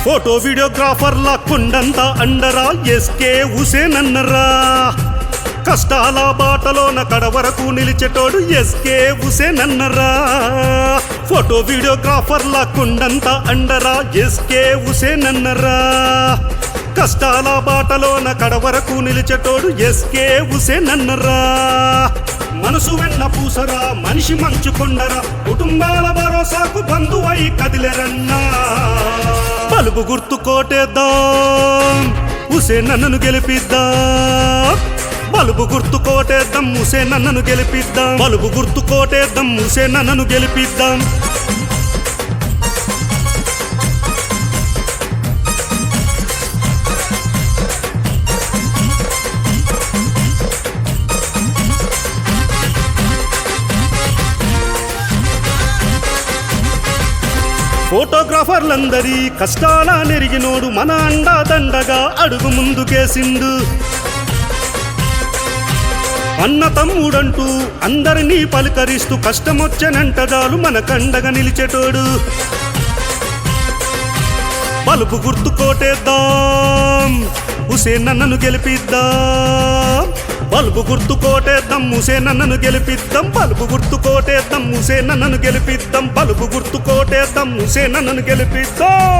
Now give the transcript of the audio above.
Photo వీడియోగ్రాఫర్ల కొండంత అండరా SK Hussain అన్నరా. కష్టాల బాటలోన కడవరకు నిలిచేటోడు ఎస్కే హుసేన్ అన్నరా. ఫోటో వీడియోగ్రాఫర్ల కొండంత అండరా ఎస్కే హుసేన్ అన్నరా. కష్టాల బాటలోన కడవరకు నిలిచేటోడు ఎస్కే హుసేన్ అన్నరా. మనసు వెన్న పూసరా, మనిషి మంచు కొండరా, కుటుంబాల భరోసాకు బంధువై కదిలేరన్నా. బలుబు గుర్తు కోటేద్దాం, హుసేన్ అన్నను గెలిపిద్దాం. బలుబు గుర్తు కోటేద్దాం, హుసేన్ అన్నను గెలిపిద్దాం. బలుబు గుర్తు కోటేద్దాం, హుసేన్ అన్నను గెలిపిద్దాం. ఫోటోగ్రాఫర్లందరి కష్టాల నెరిగినోడు మన అండా దండగా అడుగు ముందుకేసిండు. అన్న తమ్ముడంటూ అందరినీ పలకరిస్తూ కష్టమొచ్చనంట చాలు మన కండగా నిలిచేటోడు. బలుపు గుర్తు కోటేద్దాం, హుసేన్ అన్నను గెలిపిద్దాం. బలుపు గుర్తు కోటేద్దాం, హుసేన్ అన్నను గెలిపిద్దాం. బలుపు గుర్తు కోటేద్దాం, హుసేన్ అన్నను గెలిపిద్దాం. బలుపు గుర్తు కోటేద్దాం, హుసేన్ అన్నను గెలిపిద్దాం.